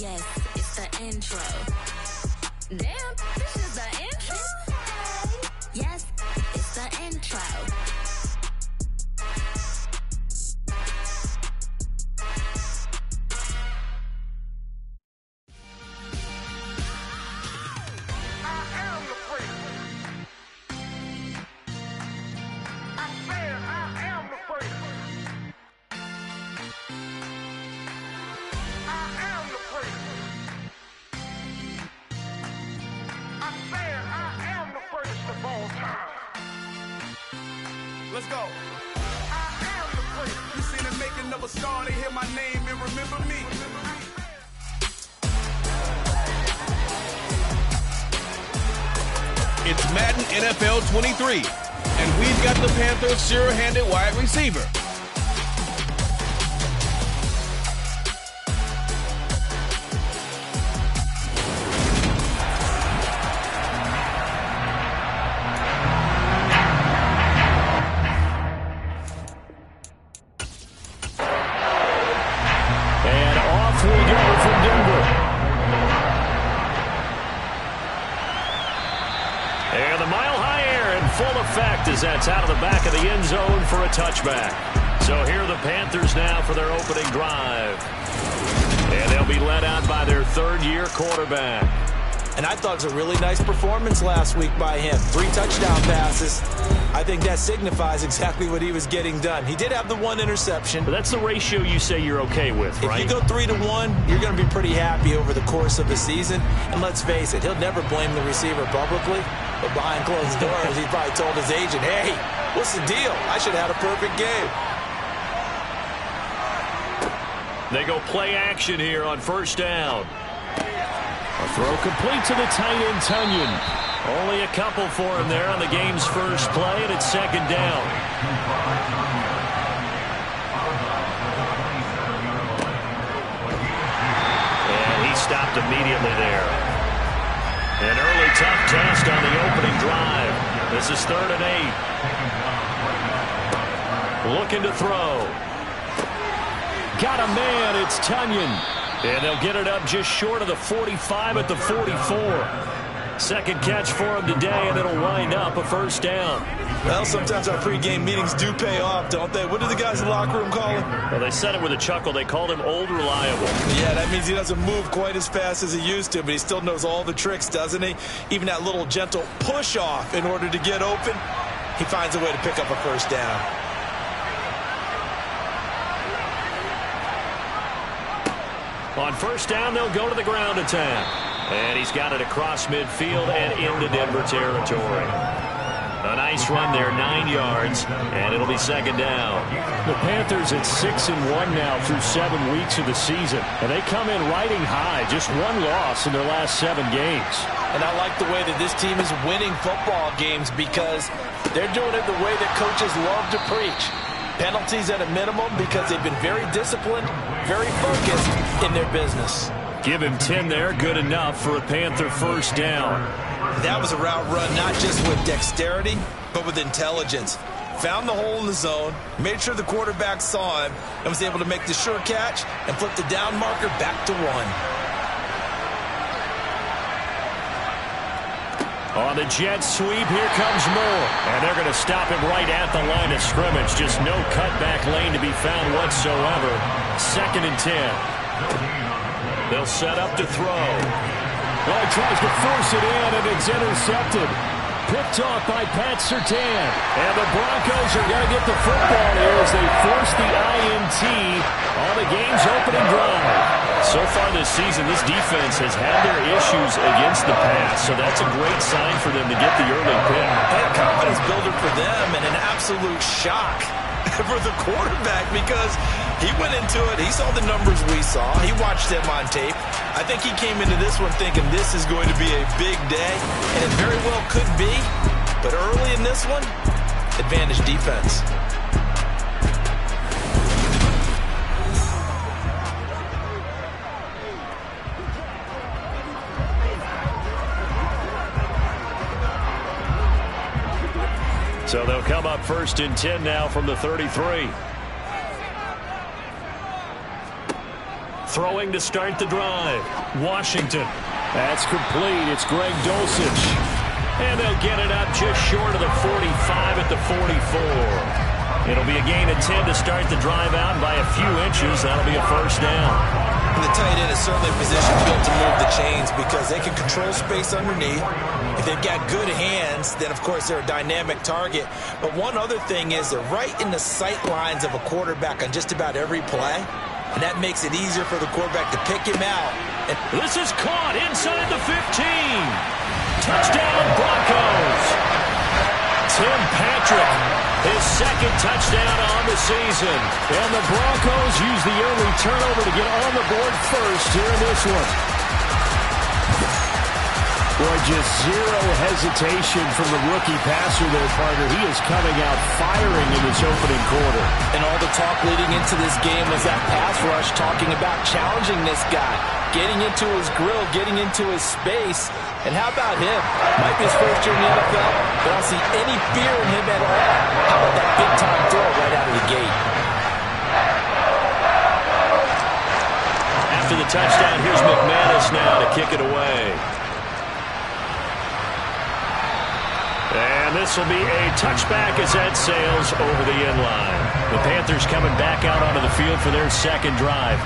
Yes, it's the intro. Damn, this is the intro? Yes, it's the intro. Let's go. I am the great. You seen the making of a star, they hear my name and remember me. It's Madden NFL 23, and we've got the Panthers' sure-handed wide receiver. As that's out of the back of the end zone for a touchback. So here are the Panthers now for their opening drive. And they'll be led out by their third-year quarterback. And I thought it was a really nice performance last week by him. 3 touchdown passes. I think that signifies exactly what he was getting done. He did have the 1 interception. But that's the ratio you say you're okay with, right? If you go 3-1, you're going to be pretty happy over the course of the season. And let's face it, he'll never blame the receiver publicly. But behind closed doors, he probably told his agent, hey, what's the deal? I should have had a perfect game. They go play action here on first down. A throw complete to the tight end, Tunyon. Only a couple for him there on the game's first play, and it's second down. And he stopped immediately there. An early tough test on the opening drive. This is 3rd and 8. Looking to throw. Got a man. It's Tunyon. And they'll get it up just short of the 45 at the 44. Second catch for him today, and it'll wind up a first down. Well, sometimes our pregame meetings do pay off, don't they? What do the guys in the locker room call him? Well, they said it with a chuckle. They called him Old Reliable. Yeah, that means he doesn't move quite as fast as he used to, but he still knows all the tricks, doesn't he? Even that little gentle push-off in order to get open, he finds a way to pick up a first down. On first down, they'll go to the ground attack. And he's got it across midfield and into Denver territory. A nice run there, 9 yards, and it'll be second down. The Panthers at 6-1 now through 7 weeks of the season. And they come in riding high, just 1 loss in their last 7 games. And I like the way that this team is winning football games because they're doing it the way that coaches love to preach. Penalties at a minimum because they've been very disciplined, very focused in their business. Give him 10 there, good enough for a Panther first down. That was a route run not just with dexterity, but with intelligence. Found the hole in the zone, made sure the quarterback saw him, and was able to make the sure catch and flip the down marker back to 1. On the jet sweep, here comes Moore. And they're going to stop him right at the line of scrimmage. Just no cutback lane to be found whatsoever. 2nd and 10. They'll set up to throw. Well, he tries to force it in, and it's intercepted. Picked off by Pat Surtain. And the Broncos are going to get the football here as they force the INT on the game's opening drive. So far this season, this defense has had their issues against the pass, so that's a great sign for them to get the early pick. And a confidence builder for them and an absolute shock for the quarterback because he went into it. He saw the numbers we saw. He watched them on tape. I think he came into this one thinking this is going to be a big day, and it very well could be. But early in this one, advantage defense. So they'll come up 1st and 10 now from the 33. Throwing to start the drive. Washington. That's complete. It's Greg Dulcich. And they'll get it up just short of the 45 at the 44. It'll be a gain of 10 to start the drive out. By a few inches, that'll be a first down. And the tight end is certainly positioned built to move the chains because they can control space underneath. If they've got good hands, then, of course, they're a dynamic target. But one other thing is they're right in the sight lines of a quarterback on just about every play. And that makes it easier for the quarterback to pick him out. And this is caught inside the 15. Touchdown, Broncos. Tim Patrick, his second touchdown on the season. And the Broncos use the early turnover to get on the board first here in this one. Boy, just zero hesitation from the rookie passer there, partner. He is coming out firing in this opening quarter. And all the talk leading into this game was that pass rush, talking about challenging this guy, getting into his grill, getting into his space. And how about him? Might be his first year in the NFL, but I don't see any fear in him at all. How about that big-time throw right out of the gate? After the touchdown, here's McManus now to kick it away. And this will be a touchback as that sails over the end line. The Panthers coming back out onto the field for their second drive.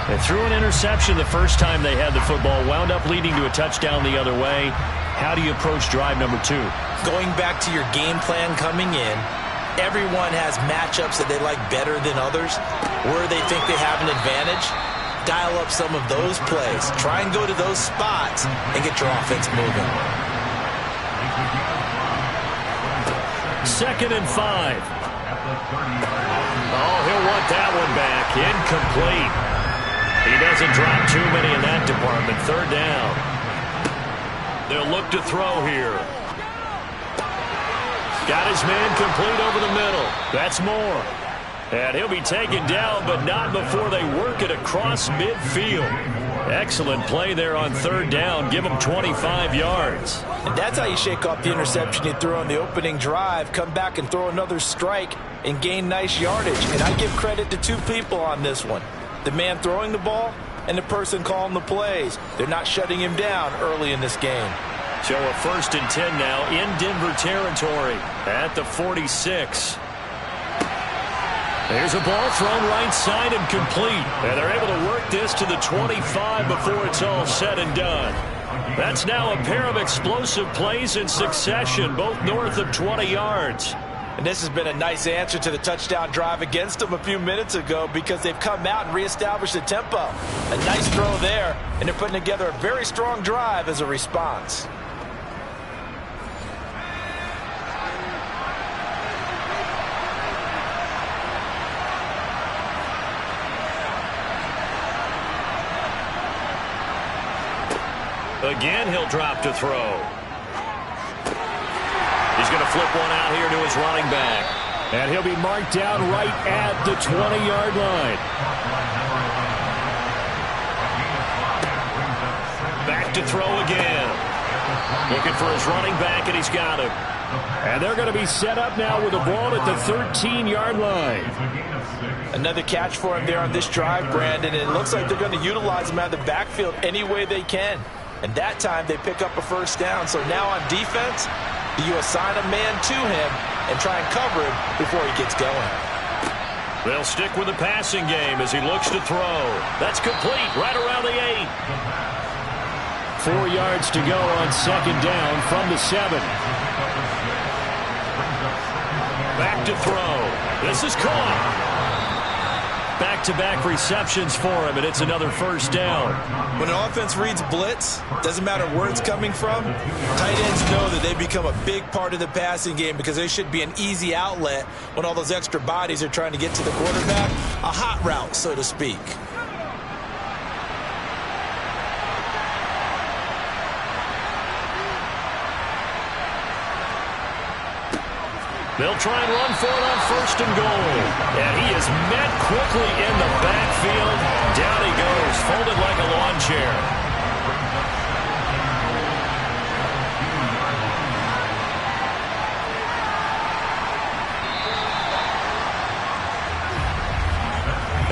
They threw an interception the first time they had the football, wound up leading to a touchdown the other way. How do you approach drive number 2? Going back to your game plan coming in, everyone has matchups that they like better than others, where they think they have an advantage. Dial up some of those plays. Try and go to those spots and get your offense moving. 2nd and 5. Oh, he'll want that one back. Incomplete. He doesn't drop too many in that department. 3rd down. They'll look to throw here. Got his man complete over the middle. That's Moore. And he'll be taken down, but not before they work it across midfield. Excellent play there on 3rd down. Give him 25 yards. And that's how you shake off the interception you threw on the opening drive. Come back and throw another strike and gain nice yardage. And I give credit to 2 people on this one. The man throwing the ball and the person calling the plays. They're not shutting him down early in this game. So a 1st and 10 now in Denver territory at the 46. There's a ball thrown right side and complete. And they're able to work this to the 25 before it's all said and done. That's now a pair of explosive plays in succession, both north of 20 yards. And this has been a nice answer to the touchdown drive against them a few minutes ago because they've come out and reestablished the tempo. A nice throw there, and they're putting together a very strong drive as a response. Again, he'll drop to throw. He's going to flip one out here to his running back. And he'll be marked down right at the 20-yard line. Back to throw again. Looking for his running back, and he's got him. And they're going to be set up now with the ball at the 13-yard line. Another catch for him there on this drive, Brandon. And it looks like they're going to utilize him out of the backfield any way they can. And that time they pick up a first down. So now on defense, you assign a man to him and try and cover him before he gets going. They'll stick with the passing game as he looks to throw. That's complete right around the 8. 4 yards to go on 2nd down from the 7. Back to throw. This is caught. Back-to-back receptions for him, and it's another first down. When an offense reads blitz, doesn't matter where it's coming from, tight ends know that they become a big part of the passing game because they should be an easy outlet when all those extra bodies are trying to get to the quarterback. A hot route, so to speak. They'll try and run for it on 1st and goal. And he is met quickly in the backfield. Down he goes, folded like a lawn chair.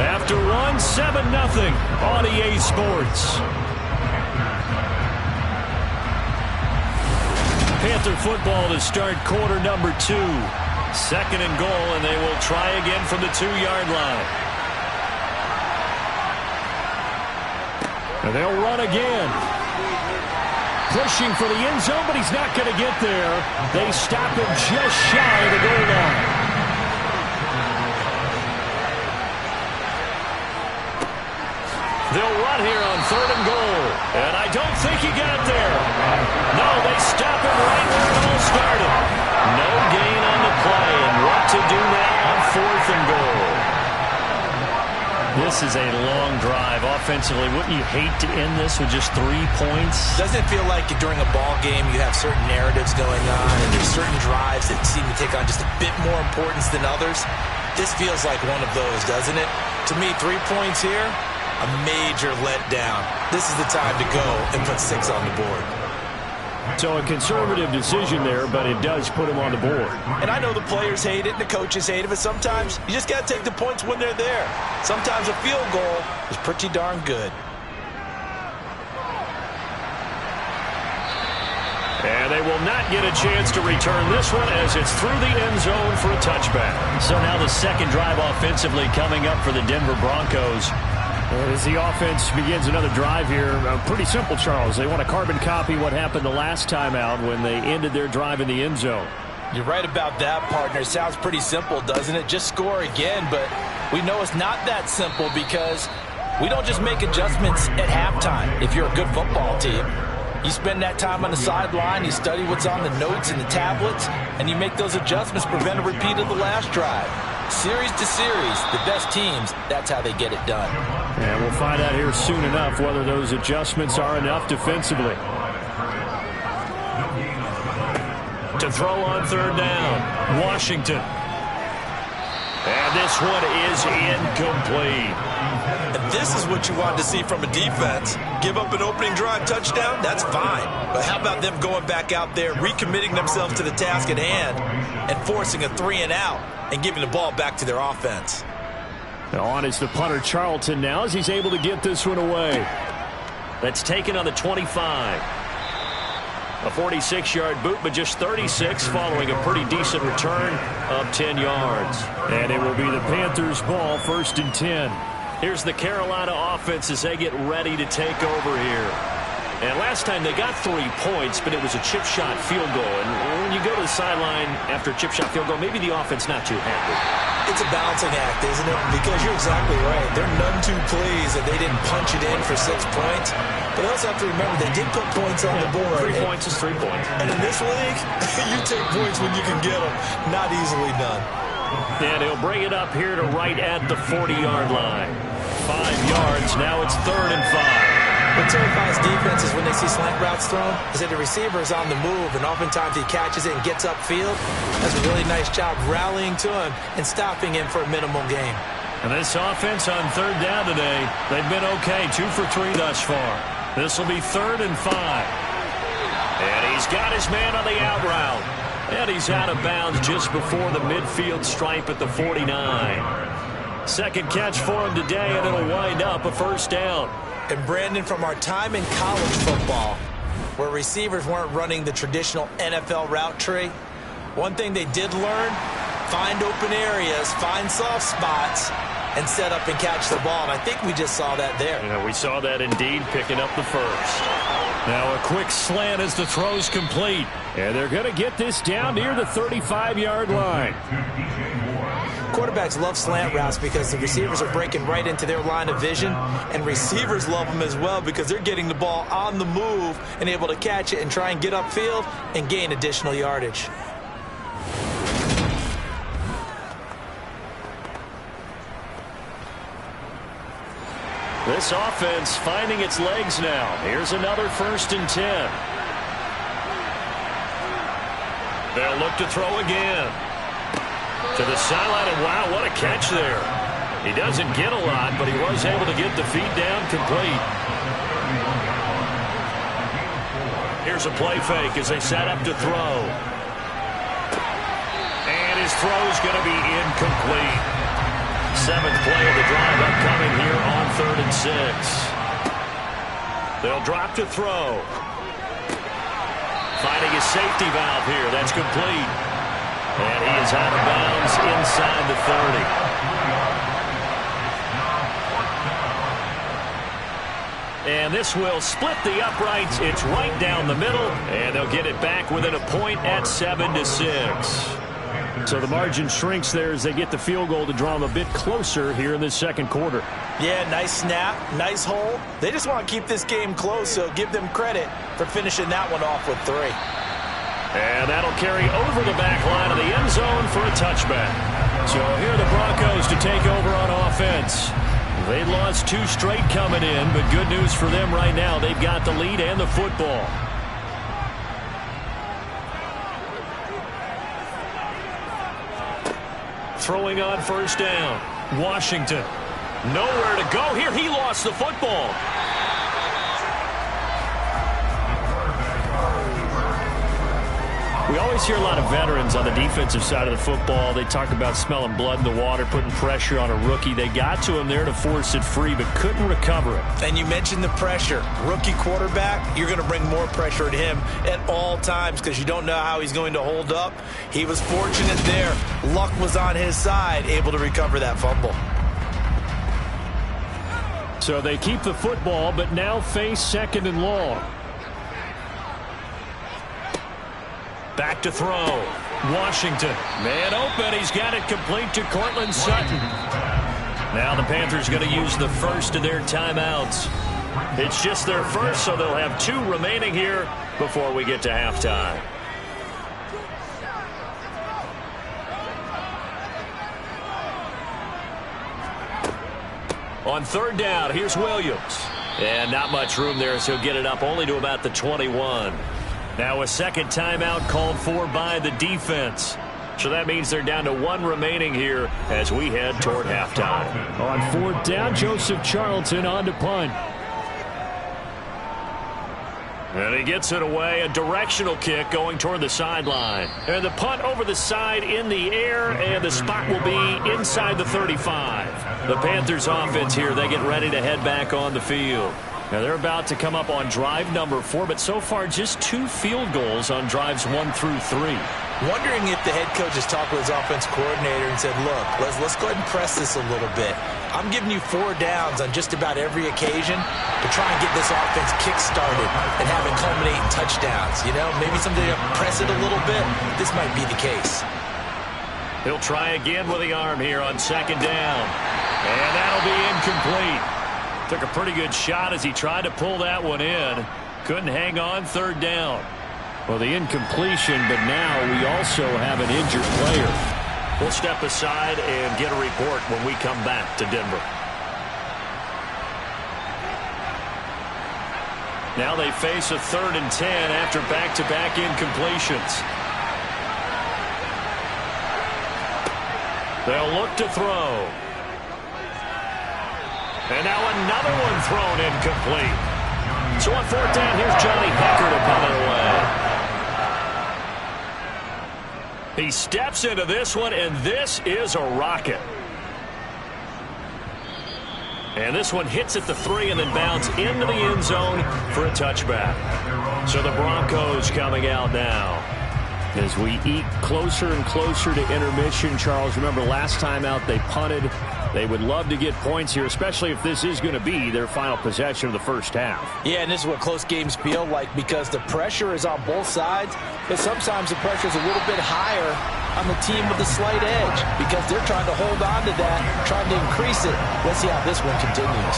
After run, 7-0 on EA Sports. Panther football to start quarter number 2. 2nd and goal, and they will try again from the 2-yard line. And they'll run again. Pushing for the end zone, but he's not going to get there. They stop him just shy of the goal line. They'll run here on 3rd and goal. And I don't think he got there. No, they stop him right where it all started. No gain on the play. And what to do now on 4th and goal? This is a long drive. Offensively, wouldn't you hate to end this with just 3 points? Doesn't it feel like during a ball game you have certain narratives going on and there's certain drives that seem to take on just a bit more importance than others? This feels like one of those, doesn't it? To me, 3 points here, a major letdown. This is the time to go and put 6 on the board. So a conservative decision there, but it does put him on the board. And I know the players hate it and the coaches hate it, but sometimes you just got to take the points when they're there. Sometimes a field goal is pretty darn good. And they will not get a chance to return this one as it's through the end zone for a touchback. So now the second drive offensively coming up for the Denver Broncos. As the offense begins another drive here, pretty simple, Charles. They want to carbon copy what happened the last time out when they ended their drive in the end zone. You're right about that, partner. Sounds pretty simple, doesn't it? Just score again, but we know it's not that simple because we don't just make adjustments at halftime if you're a good football team. You spend that time on the sideline, you study what's on the notes and the tablets, and you make those adjustments, prevent a repeat of the last drive. Series to series, the best teams, that's how they get it done. And we'll find out here soon enough whether those adjustments are enough defensively. To throw on 3rd down, Washington. And this one is incomplete. And this is what you want to see from a defense. Give up an opening drive touchdown, that's fine. But how about them going back out there, recommitting themselves to the task at hand, and forcing a 3-and-out, and giving the ball back to their offense. On is the punter Charlton now as he's able to get this one away. That's taken on the 25. A 46-yard boot, but just 36 following a pretty decent return of 10 yards. And it will be the Panthers' ball, 1st and 10. Here's the Carolina offense as they get ready to take over here. And last time they got 3 points, but it was a chip shot field goal. And when you go to the sideline after a chip shot field goal, maybe the offense not too happy. It's a balancing act, isn't it? Because you're exactly right. They're none too pleased that they didn't punch it in for 6 points. But also have to remember they did put points on the board. 3 points is 3 points. And in this league, you take points when you can get them. Not easily done. And he'll bring it up here to right at the 40-yard line. 5 yards. Now it's 3rd and 5. What terrifies defenses when they see slant routes thrown is that the receiver is on the move, and oftentimes he catches it and gets upfield. Does a really nice job rallying to him and stopping him for a minimal gain. And this offense on 3rd down today, they've been okay, 2 for 3 thus far. This will be 3rd and 5. And he's got his man on the out route. And he's out of bounds just before the midfield stripe at the 49. Second catch for him today, and it'll wind up a 1st down. And Brandon, from our time in college football, where receivers weren't running the traditional NFL route tree, one thing they did learn, find open areas, find soft spots, and set up and catch the ball. And I think we just saw that there. Yeah, we saw that indeed, picking up the 1st. Now a quick slant as the throw's complete. And they're going to get this down near the 35-yard line. Quarterbacks love slant routes because the receivers are breaking right into their line of vision, and receivers love them as well because they're getting the ball on the move and able to catch it and try and get upfield and gain additional yardage. This offense finding its legs now. Here's another 1st and 10. They'll look to throw again. To the sideline, and wow, what a catch there. He doesn't get a lot, but he was able to get the feet down complete. Here's a play fake as they set up to throw. And his throw is going to be incomplete. Seventh play of the drive upcoming here on 3rd and 6. They'll drop to throw. Finding his safety valve here. That's complete. And he is out of bounds inside the 30. And this will split the uprights. It's right down the middle. And they'll get it back within a point at 7-6. So the margin shrinks there as they get the field goal to draw them a bit closer here in this second quarter. Yeah, nice snap, nice hole. They just want to keep this game close, so give them credit for finishing that one off with 3. And that'll carry over the back line of the end zone for a touchback. So here are the Broncos to take over on offense. They lost 2 straight coming in, but good news for them right now. They've got the lead and the football. Throwing on first down. Washington. Nowhere to go here. He lost the football. We always hear a lot of veterans on the defensive side of the football. They talk about smelling blood in the water, putting pressure on a rookie. They got to him there to force it free, but couldn't recover it. And you mentioned the pressure. Rookie quarterback, you're going to bring more pressure at him at all times because you don't know how he's going to hold up. He was fortunate there. Luck was on his side, able to recover that fumble. So they keep the football, but now face 2nd and long. Back to throw. Washington. Man open. He's got it complete to Cortland Sutton. Now the Panthers going to use the first of their timeouts. It's just their first, so they'll have 2 remaining here before we get to halftime. On 3rd down, here's Williams. And not much room there, so he'll get it up only to about the 21. Now a second timeout called for by the defense. So that means they're down to 1 remaining here as we head toward halftime. On 4th down, Joseph Charlton on to punt. And he gets it away, a directional kick going toward the sideline. And the punt over the side in the air, and the spot will be inside the 35. The Panthers offense here, they get ready to head back on the field. Now they're about to come up on drive number 4, but so far just 2 field goals on drives 1 through 3. Wondering if the head coach has talked with his offense coordinator and said, look, let's go ahead and press this a little bit. I'm giving you 4 downs on just about every occasion to try and get this offense kick-started and have it culminate in touchdowns. You know, maybe someday to press it a little bit. This might be the case. He'll try again with the arm here on 2nd down. And that'll be incomplete. Took a pretty good shot as he tried to pull that one in. Couldn't hang on 3rd down. Well, the incompletion, but now we also have an injured player. We'll step aside and get a report when we come back to Denver. Now they face a 3rd and 10 after back-to-back incompletions. They'll look to throw. And now another one thrown incomplete. So on 4th down, here's Johnny Hecker to punt it away. He steps into this one, and this is a rocket. And this one hits at the 3 and then bounds into the end zone for a touchback. So the Broncos coming out now. As we eat closer and closer to intermission, Charles, remember last time out they punted. They would love to get points here, especially if this is going to be their final possession of the first half. Yeah, and this is what close games feel like because the pressure is on both sides, but sometimes the pressure is a little bit higher on the team with the slight edge because they're trying to hold on to that, trying to increase it. Let's see how this one continues.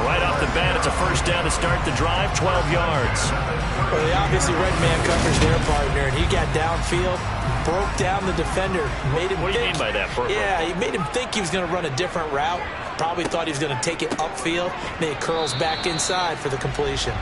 Right off the bat, it's a first down to start the drive, 12 yards. Well, they obviously red man covers their partner, and he got downfield, broke down the defender, made him What do you mean by that, Burke? Yeah, he made him think he was going to run a different route. Probably thought he was going to take it upfield. Then it curls back inside for the completion.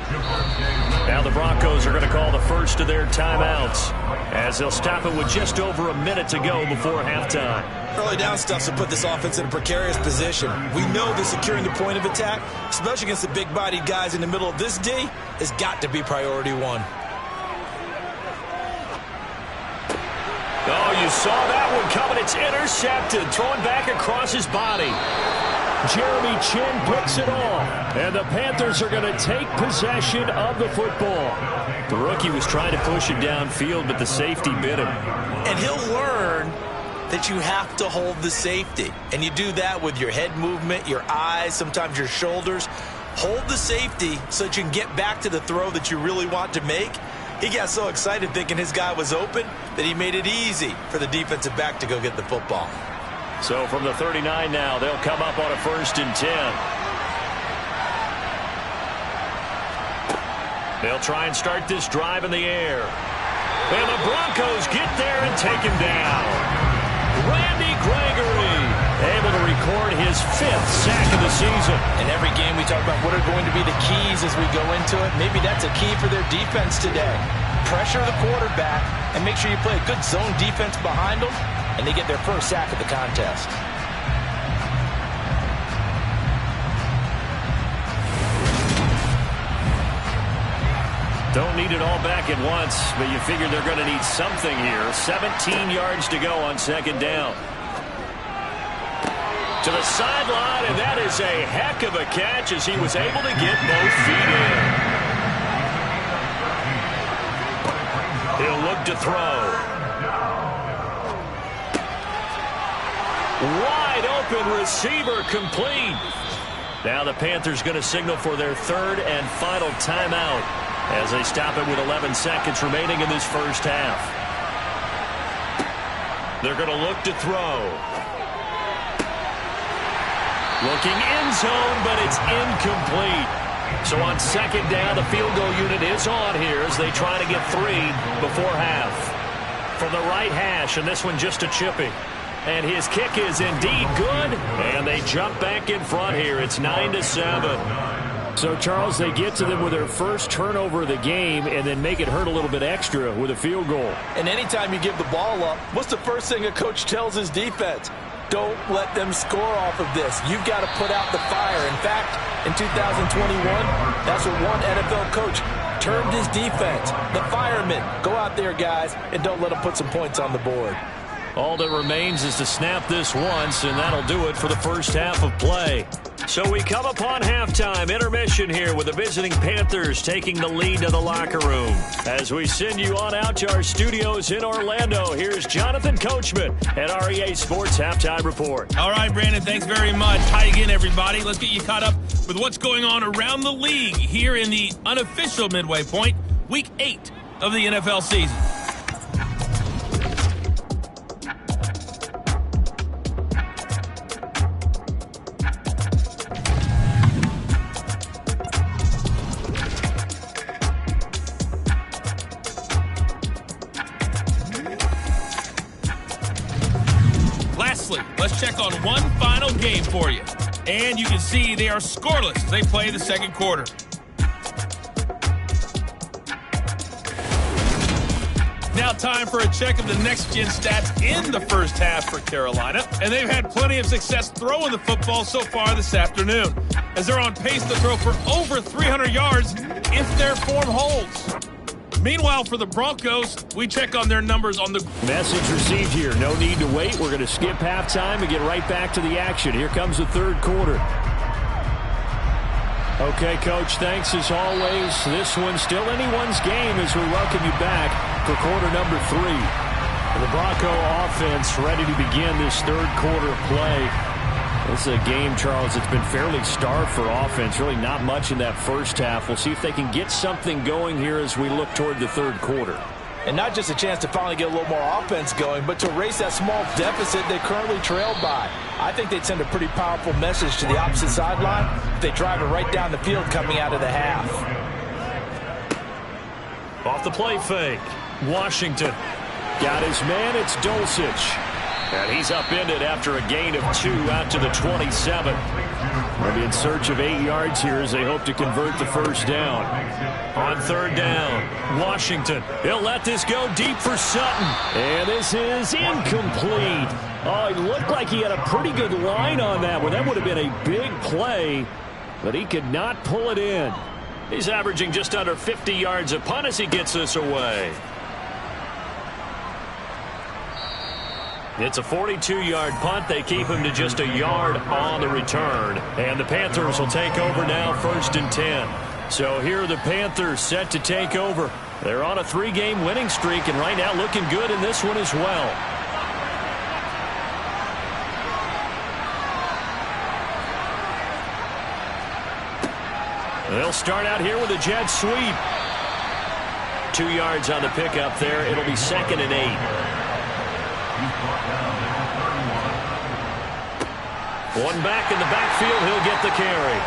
Now the Broncos are going to call the first of their timeouts as they'll stop it with just over a minute to go before halftime. Early down stuff to put this offense in a precarious position. We know that securing the point of attack, especially against the big-bodied guys in the middle of this D, has got to be priority 1. Oh, you saw that one coming. It's intercepted. Throwing back across his body. Jeremy Chin picks it off. And the Panthers are going to take possession of the football. The rookie was trying to push it downfield, but the safety bit him. And he'll learn that you have to hold the safety. And you do that with your head movement, your eyes, sometimes your shoulders. Hold the safety so that you can get back to the throw that you really want to make. He got so excited thinking his guy was open that he made it easy for the defensive back to go get the football. So from the 39 now, they'll come up on a 1st and 10. They'll try and start this drive in the air. And the Broncos get there and take him down. Randy Gregory able to record his 5th sack of the season. In every game we talk about what are going to be the keys as we go into it. Maybe that's a key for their defense today. Pressure the quarterback and make sure you play a good zone defense behind them, and they get their first sack of the contest. Don't need it all back at once, but you figure they're going to need something here. 17 yards to go on 2nd down. To the sideline, and that is a heck of a catch as he was able to get both feet in. He'll look to throw. Wide open receiver complete. Now the Panthers going to signal for their 3rd and final timeout as they stop it with 11 seconds remaining in this first half. They're going to look to throw. Looking end zone, but it's incomplete. So on 2nd down, the field goal unit is on here as they try to get 3 before half. From the right hash, and this one just a chippy. And his kick is indeed good, and they jump back in front here. It's 9-7. So, Charles, they get to them with their first turnover of the game and then make it hurt a little bit extra with a field goal. And anytime you give the ball up, what's the first thing a coach tells his defense? Don't let them score off of this. You've got to put out the fire. In fact, in 2021, that's what one NFL coach termed his defense. The firemen. Go out there, guys, and don't let them put some points on the board. All that remains is to snap this once, and that'll do it for the first half of play. So we come upon halftime intermission here with the visiting Panthers taking the lead to the locker room. As we send you on out to our studios in Orlando, here's Jonathan Coachman at REA Sports Halftime Report. All right, Brandon, thanks very much. Hi again, everybody. Let's get you caught up with what's going on around the league here in the unofficial midway point, Week 8 of the NFL season. Let's check on one final game for you. And you can see they are scoreless as they play the second quarter. Now time for a check of the next-gen stats in the first half for Carolina. And they've had plenty of success throwing the football so far this afternoon, as they're on pace to throw for over 300 yards if their form holds. Meanwhile, for the Broncos, we check on their numbers on the... Message received here. No need to wait. We're going to skip halftime and get right back to the action. Here comes the third quarter. Okay, Coach, thanks as always. This one's still anyone's game as we welcome you back for quarter number 3. The Bronco offense ready to begin this third quarter play. This is a game, Charles, that's been fairly starved for offense. Really not much in that first half. We'll see if they can get something going here as we look toward the third quarter. And not just a chance to finally get a little more offense going, but to erase that small deficit they currently trailed by. I think they'd send a pretty powerful message to the opposite sideline if they drive it right down the field coming out of the half. Off the play fake. Washington got his man. It's Dulcich. And he's upended after a gain of 2 out to the 27. They'll be in search of 8 yards here as they hope to convert the first down. On third down, Washington. He'll let this go deep for Sutton. And this is incomplete. Oh, it looked like he had a pretty good line on that one. That would have been a big play, but he could not pull it in. He's averaging just under 50 yards a punt as he gets this away. It's a 42-yard punt. They keep him to just a yard on the return. And the Panthers will take over now, 1st and 10. So here are the Panthers set to take over. They're on a 3-game winning streak, and right now looking good in this one as well. They'll start out here with a jet sweep. 2 yards on the pickup there. It'll be 2nd and 8. One back in the backfield. He'll get the carry.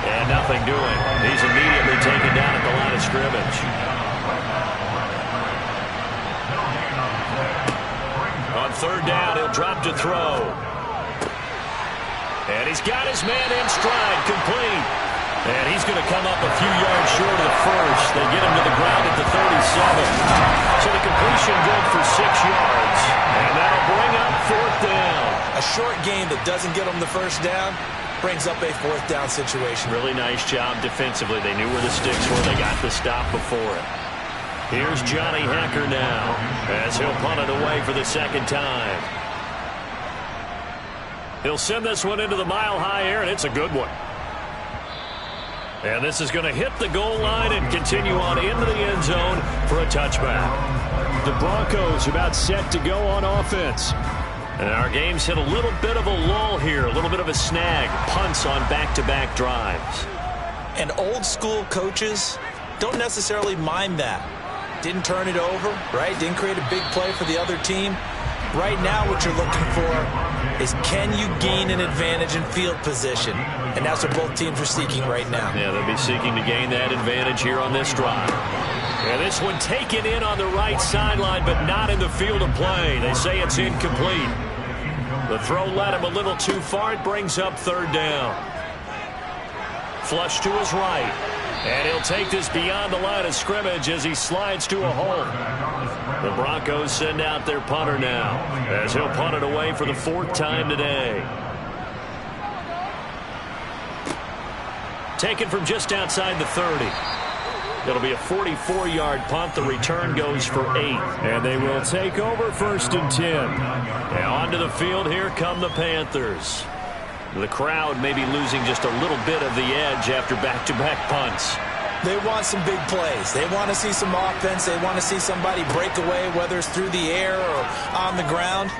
And nothing doing. He's immediately taken down at the line of scrimmage. On 3rd down, he'll drop to throw. And he's got his man in stride, complete. And he's going to come up a few yards short of the first. They get him to the ground at the 37. So the completion good for 6 yards. And that'll bring up 4th down. A short game that doesn't get them the first down brings up a 4th down situation. Really nice job defensively. They knew where the sticks were. They got the stop before it. Here's Johnny Hacker now as he'll punt it away for the 2nd time. He'll send this one into the mile-high air, and it's a good one. And this is going to hit the goal line and continue on into the end zone for a touchback. The Broncos about set to go on offense. And our game's hit a little bit of a lull here, a little bit of a snag. Punts on back-to-back drives. And old-school coaches don't necessarily mind that. Didn't turn it over, right? Didn't create a big play for the other team. Right now what you're looking for is, can you gain an advantage in field position? And that's what both teams are seeking right now. Yeah, they'll be seeking to gain that advantage here on this drive. And this one taken in on the right sideline, but not in the field of play. They say it's incomplete. The throw led him a little too far. It brings up 3rd down. Flush to his right. And he'll take this beyond the line of scrimmage as he slides to a hole. The Broncos send out their punter now as he'll punt it away for the 4th time today. Taken from just outside the 30. It'll be a 44-yard punt. The return goes for 8. And they will take over 1st and 10. And onto the field, here come the Panthers. The crowd may be losing just a little bit of the edge after back-to-back punts. They want some big plays. They want to see some offense. They want to see somebody break away, whether it's through the air or on the ground.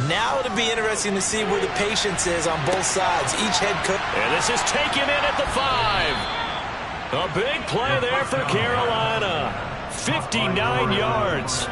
Now it'll be interesting to see where the patience is on both sides. Each head coach. And this is taken in at the 5. A big play there for Carolina. 59 yards.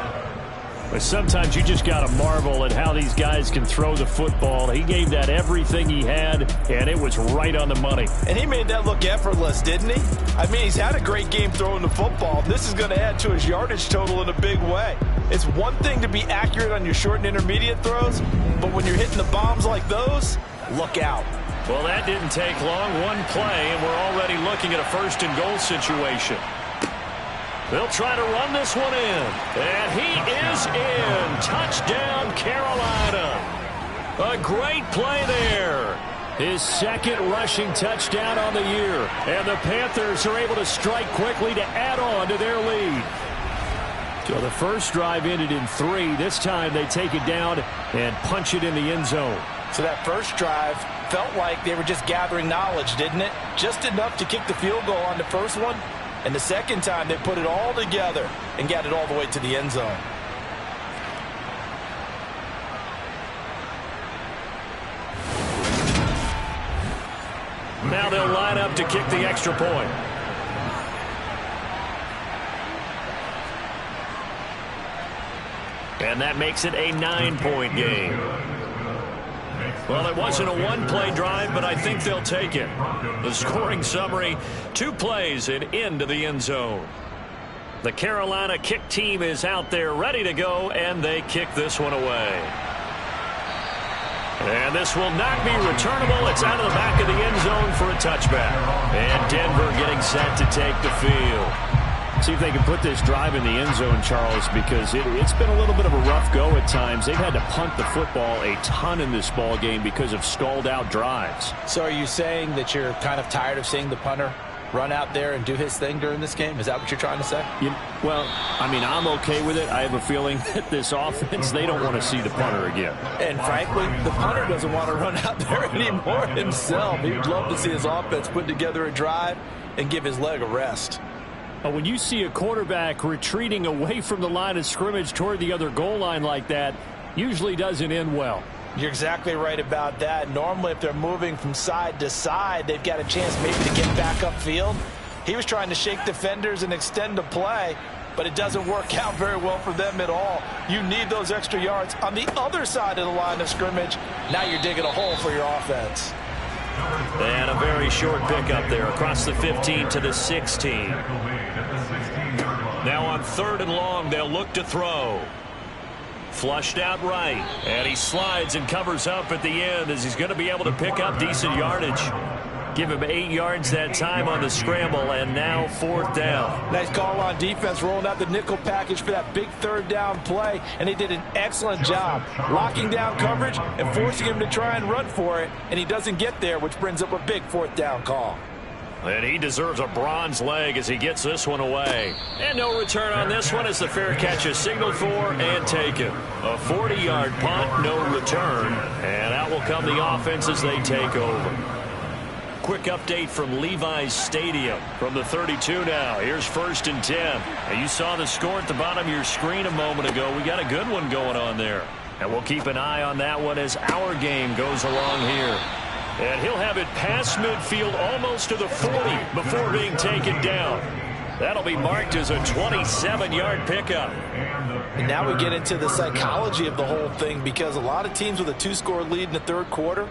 But sometimes you just got to marvel at how these guys can throw the football. He gave that everything he had, and it was right on the money. And he made that look effortless, didn't he? I mean, he's had a great game throwing the football. This is going to add to his yardage total in a big way. It's one thing to be accurate on your short and intermediate throws, but when you're hitting the bombs like those, look out. Well, that didn't take long. One play, and we're already looking at a 1st and goal situation. They'll try to run this one in. And he is in. Touchdown, Carolina. A great play there. His 2nd rushing touchdown on the year. And the Panthers are able to strike quickly to add on to their lead. So the first drive ended in 3. This time they take it down and punch it in the end zone. So that first drive felt like they were just gathering knowledge, didn't it? Just enough to kick the field goal on the first one. And the second time, they put it all together and got it all the way to the end zone. Now they'll line up to kick the extra point. And that makes it a 9-point game. Well, it wasn't a one-play drive, but I think they'll take it. The scoring summary, 2 plays and into the end zone. The Carolina kick team is out there ready to go, and they kick this one away. And this will not be returnable. It's out of the back of the end zone for a touchback. And Denver getting set to take the field. See if they can put this drive in the end zone, Charles, because it's been a little bit of a rough go at times. They've had to punt the football a ton in this ball game because of stalled out drives. So are you saying that you're kind of tired of seeing the punter run out there and do his thing during this game? Is that what you're trying to say? Well, I mean, I'm okay with it. I have a feeling that this offense, they don't want to see the punter again. And frankly, the punter doesn't want to run out there anymore himself. He'd love to see his offense put together a drive and give his leg a rest. When you see a quarterback retreating away from the line of scrimmage toward the other goal line like that, usually doesn't end well. You're exactly right about that. Normally, if they're moving from side to side, they've got a chance maybe to get back upfield. He was trying to shake defenders and extend the play, but it doesn't work out very well for them at all. You need those extra yards on the other side of the line of scrimmage. Now you're digging a hole for your offense. And a very short pickup there across the 15 to the 16. Now on 3rd and long, they'll look to throw. Flushed out right, and he slides and covers up at the end as he's going to be able to pick up decent yardage. Give him 8 yards that time on the scramble, and now 4th down. Nice call on defense, rolling out the nickel package for that big 3rd down play, and he did an excellent job locking down coverage and forcing him to try and run for it, and he doesn't get there, which brings up a big 4th down call. And he deserves a bronze leg as he gets this one away. And no return on this one as the fair catch is signaled for and taken. A 40-yard punt, no return. And out will come the offense as they take over. Quick update from Levi's Stadium from the 32 now. Here's 1st and 10. Now you saw the score at the bottom of your screen a moment ago. We got a good one going on there. And we'll keep an eye on that one as our game goes along here. And he'll have it past midfield almost to the 40 before being taken down. That'll be marked as a 27-yard pickup. And now we get into the psychology of the whole thing, because a lot of teams with a 2-score lead in the 3rd quarter,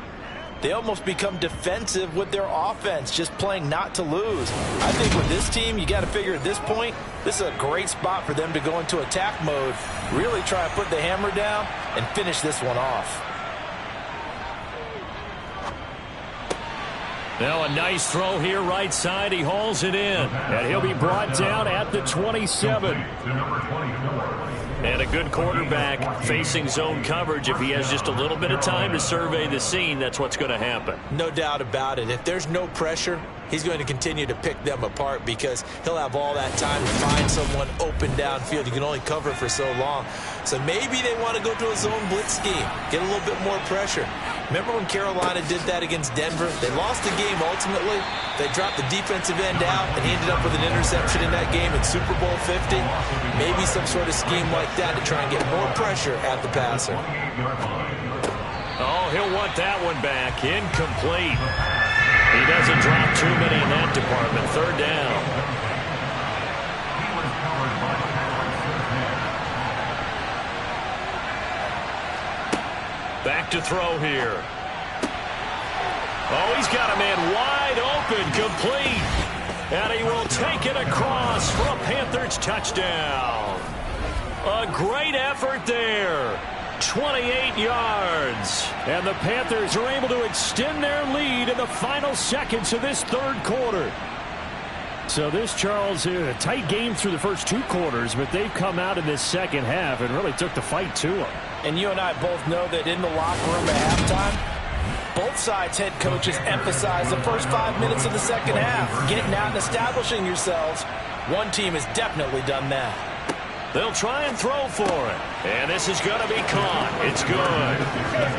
they almost become defensive with their offense, just playing not to lose. I think with this team, you got to figure at this point, this is a great spot for them to go into attack mode, really try to put the hammer down and finish this one off. Now a nice throw here right side. He hauls it in. And he'll be brought down at the 27. And a good quarterback facing zone coverage. If he has just a little bit of time to survey the scene, that's what's going to happen. No doubt about it. If there's no pressure, he's going to continue to pick them apart, because he'll have all that time to find someone open downfield. You can only cover for so long. So maybe they want to go to a zone blitz scheme, get a little bit more pressure. Remember when Carolina did that against Denver? They lost the game ultimately. They dropped the defensive end out, and he ended up with an interception in that game in Super Bowl 50. Maybe some sort of scheme like that to try and get more pressure at the passer. Oh, he'll want that one back. Incomplete. He doesn't drop too many in that department. 3rd down. Back to throw here. Oh, he's got a man wide open, complete. And he will take it across for a Panthers touchdown. A great effort there. 28 yards. And the Panthers are able to extend their lead in the final seconds of this 3rd quarter. So this, Charles, a tight game through the first 2 quarters, but they've come out in this second half and really took the fight to them. And you and I both know that in the locker room at halftime, both sides' head coaches emphasize the first 5 minutes of the second half, getting out and establishing yourselves. One team has definitely done that. They'll try and throw for it. And this is going to be caught. It's good.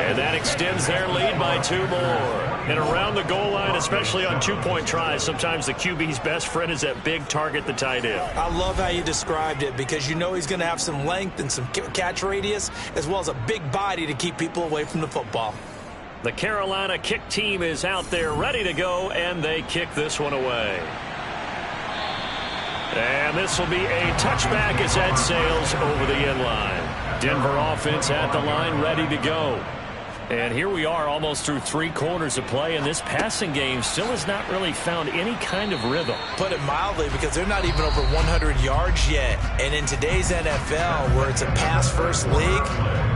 And that extends their lead by 2 more. And around the goal line, especially on 2-point tries, sometimes the QB's best friend is that big target, the tight end. I love how you described it, because you know he's going to have some length and some catch radius, as well as a big body to keep people away from the football. The Carolina kick team is out there ready to go, and they kick this one away. And this will be a touchback as that sails over the end line. Denver offense at the line, ready to go. And here we are almost through 3 quarters of play, and this passing game still has not really found any kind of rhythm. Put it mildly, because they're not even over 100 yards yet. And in today's NFL, where it's a pass-first league,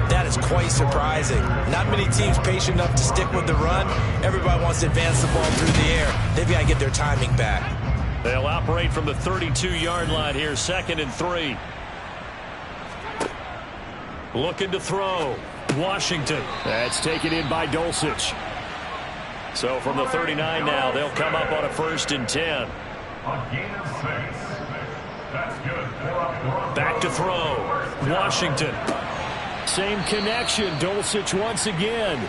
that is quite surprising. Not many teams patient enough to stick with the run. Everybody wants to advance the ball through the air. They've got to get their timing back. They'll operate from the 32-yard line here, 2nd and 3. Looking to throw. Washington. That's taken in by Dulcich. So from the 39 now, they'll come up on a 1st and 10. Back to throw. Washington. Same connection. Dulcich once again.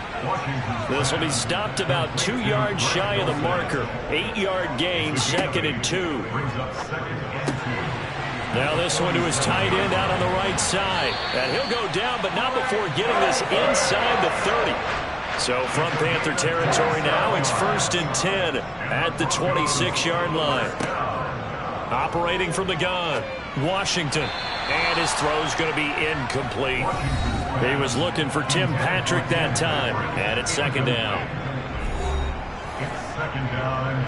This will be stopped about 2 yards shy of the marker. 8-yard gain, 2nd and 2. Now this one to his tight end out on the right side. And he'll go down, but not before getting this inside the 30. So from Panther territory now, it's 1st and 10 at the 26-yard line. Operating from the gun, Washington. And his throw's going to be incomplete. He was looking for Tim Patrick that time. And it's 2nd down. It's 2nd down and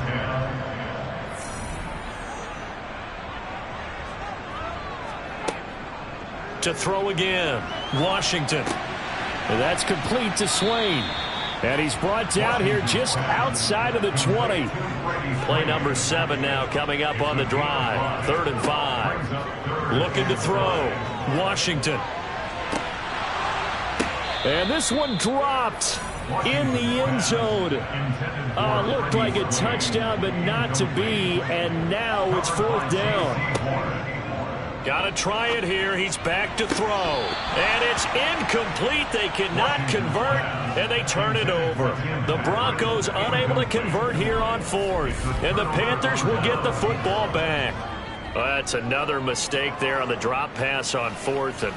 10. To throw again, Washington. And that's complete to Swain. And he's brought down here just outside of the 20. Play number 7 now coming up on the drive. 3rd and 5. Looking to throw. Washington. And this one dropped in the end zone. Looked like a touchdown, but not to be. And now it's 4th down. Got to try it here. He's back to throw. And it's incomplete. They cannot convert, and they turn it over. The Broncos unable to convert here on 4th. And the Panthers will get the football back. Well, that's another mistake there on the drop pass on 4th. And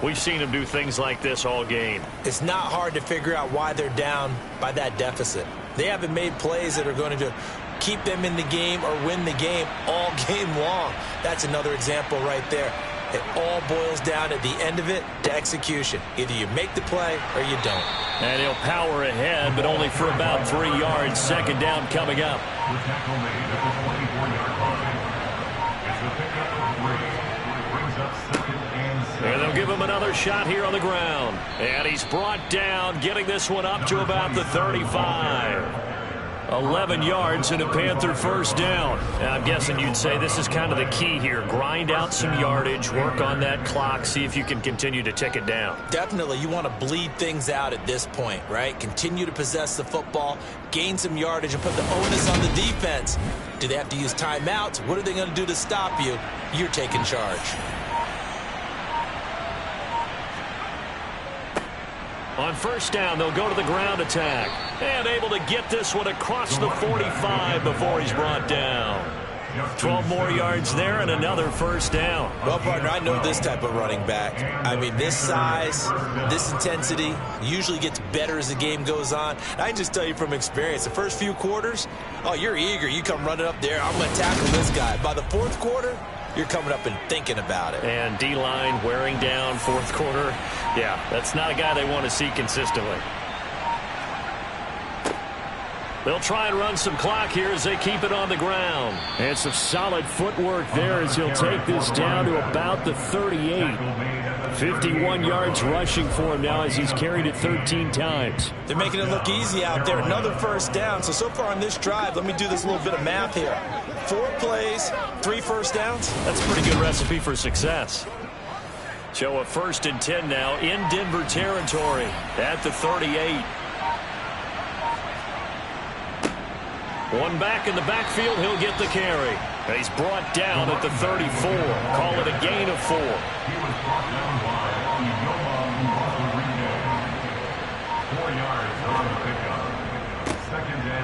we've seen them do things like this all game. It's not hard to figure out why they're down by that deficit. They haven't made plays that are going to keep them in the game or win the game all game long. That's another example right there. It all boils down at the end of it to execution. Either you make the play or you don't. And he'll power ahead, but only for about 3 yards. 2nd down coming up. And they'll give him another shot here on the ground. And he's brought down, getting this one up to about the 35. 11 yards and a Panther 1st down. And I'm guessing you'd say this is kind of the key here. Grind out some yardage, work on that clock, see if you can continue to tick it down. Definitely, you want to bleed things out at this point, right? Continue to possess the football, gain some yardage, and put the onus on the defense. Do they have to use timeouts? What are they going to do to stop you? You're taking charge. On 1st down, they'll go to the ground attack. And able to get this one across the 45 before he's brought down. 12 more yards there and another 1st down. Well, partner, I know this type of running back. I mean, this size, this intensity usually gets better as the game goes on. I can just tell you from experience, the first few quarters, oh, you're eager. You come running up there, I'm going to tackle this guy. By the 4th quarter, you're coming up and thinking about it. And D-line wearing down 4th quarter. Yeah, that's not a guy they want to see consistently. They'll try and run some clock here as they keep it on the ground. And some solid footwork there as he'll take this down to about the 38. 51 yards rushing for him now as he's carried it 13 times. They're making it look easy out there. Another 1st down. So far on this drive, let me do this little bit of math here. 4 plays, 3 1st downs. That's a pretty good recipe for success. So a 1st and 10 now in Denver territory at the 38. One back in the backfield, he'll get the carry. And he's brought down at the 34. Call it a gain of 4. He was brought down by Yoma, who was the 4 yards on the pickup.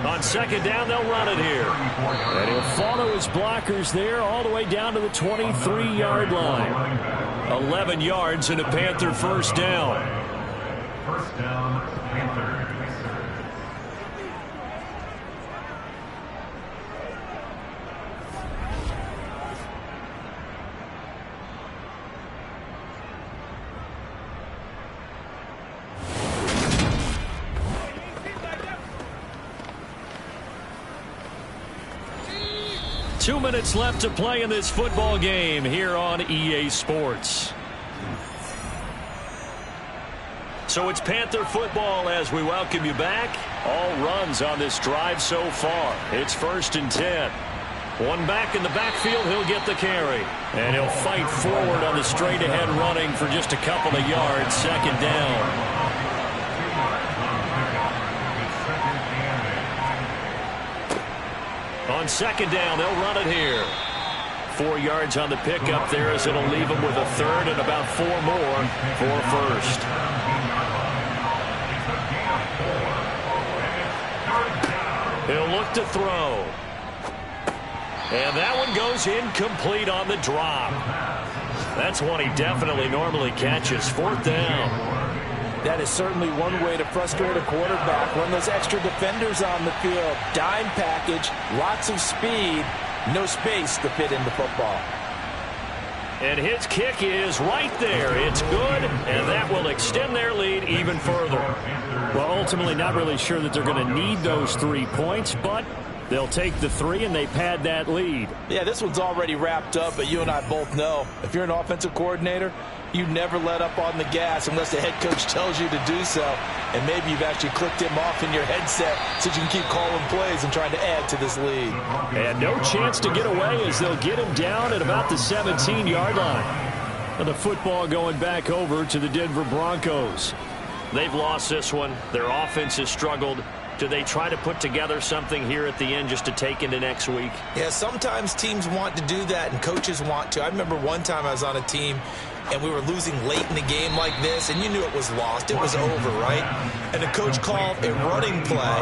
On 2nd down, they'll run it here. And he'll follow his blockers there all the way down to the 23-yard line. 11 yards and a Panther 1st down. 1st down, Panthers. 2 minutes left to play in this football game here on EA Sports. So it's Panther football as we welcome you back. All runs on this drive so far. It's 1st and 10. One back in the backfield, he'll get the carry. And he'll fight forward on the straight-ahead running for just a couple of yards. 2nd down. On on second down. They'll run it here. 4 yards on the pickup there as it'll leave them with a third and about 4 more for first. He'll look to throw. And that one goes incomplete on the drop. That's one he definitely normally catches. 4th down. That is certainly one way to frustrate a quarterback. Run those extra defenders on the field. Dime package, lots of speed, no space to fit into football. And his kick is right there. It's good, and that will extend their lead even further. Well, ultimately not really sure that they're going to need those 3 points, but they'll take the 3 and they pad that lead. Yeah, this one's already wrapped up, but you and I both know if you're an offensive coordinator, you never let up on the gas unless the head coach tells you to do so. And maybe you've actually clicked him off in your headset so you can keep calling plays and trying to add to this lead. And no chance to get away as they'll get him down at about the 17-yard line. And the football going back over to the Denver Broncos. They've lost this one. Their offense has struggled. Do they try to put together something here at the end just to take into next week? Yeah, sometimes teams want to do that and coaches want to. I remember one time I was on a team and we were losing late in the game like this, and you knew it was lost. It was over, right? And the coach called a running play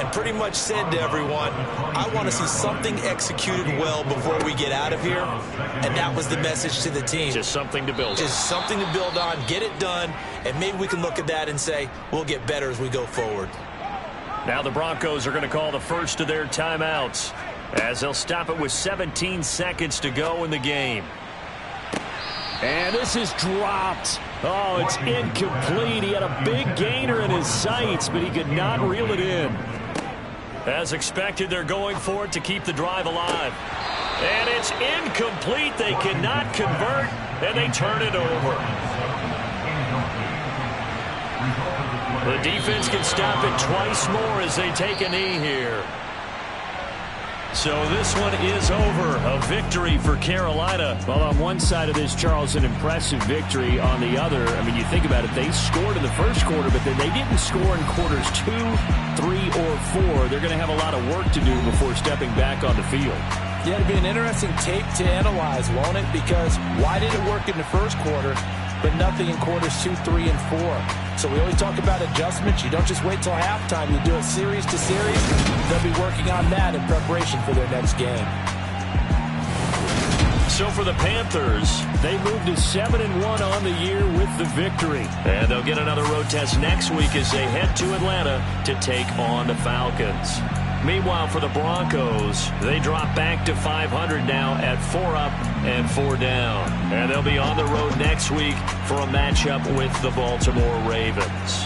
and pretty much said to everyone, I want to see something executed well before we get out of here. And that was the message to the team. Just something to build on. Just something to build on, get it done, and maybe we can look at that and say, we'll get better as we go forward. Now the Broncos are going to call the first of their timeouts as they'll stop it with 17 seconds to go in the game. And this is dropped. Oh, it's incomplete. He had a big gainer in his sights, but he could not reel it in. As expected, they're going for it to keep the drive alive. And it's incomplete. They cannot convert, and they turn it over. The defense can stop it twice more as they take a knee here. So this one is over. A victory for Carolina. Well, on one side of this, Charles, an impressive victory. On the other, I mean, you think about it, they scored in the first quarter, but then they didn't score in quarters 2, 3, or 4. They're going to have a lot of work to do before stepping back on the field. Yeah, it'll be an interesting tape to analyze, won't it? Because why did it work in the first quarter, but nothing in quarters 2, 3, and 4? So we always talk about adjustments. You don't just wait till halftime. You do it series to series. They'll be working on that in preparation for their next game. So for the Panthers, they moved to 7-1 on the year with the victory. And they'll get another road test next week as they head to Atlanta to take on the Falcons. Meanwhile, for the Broncos, they drop back to 500 now at 4 up and 4 down. And they'll be on the road next week for a matchup with the Baltimore Ravens.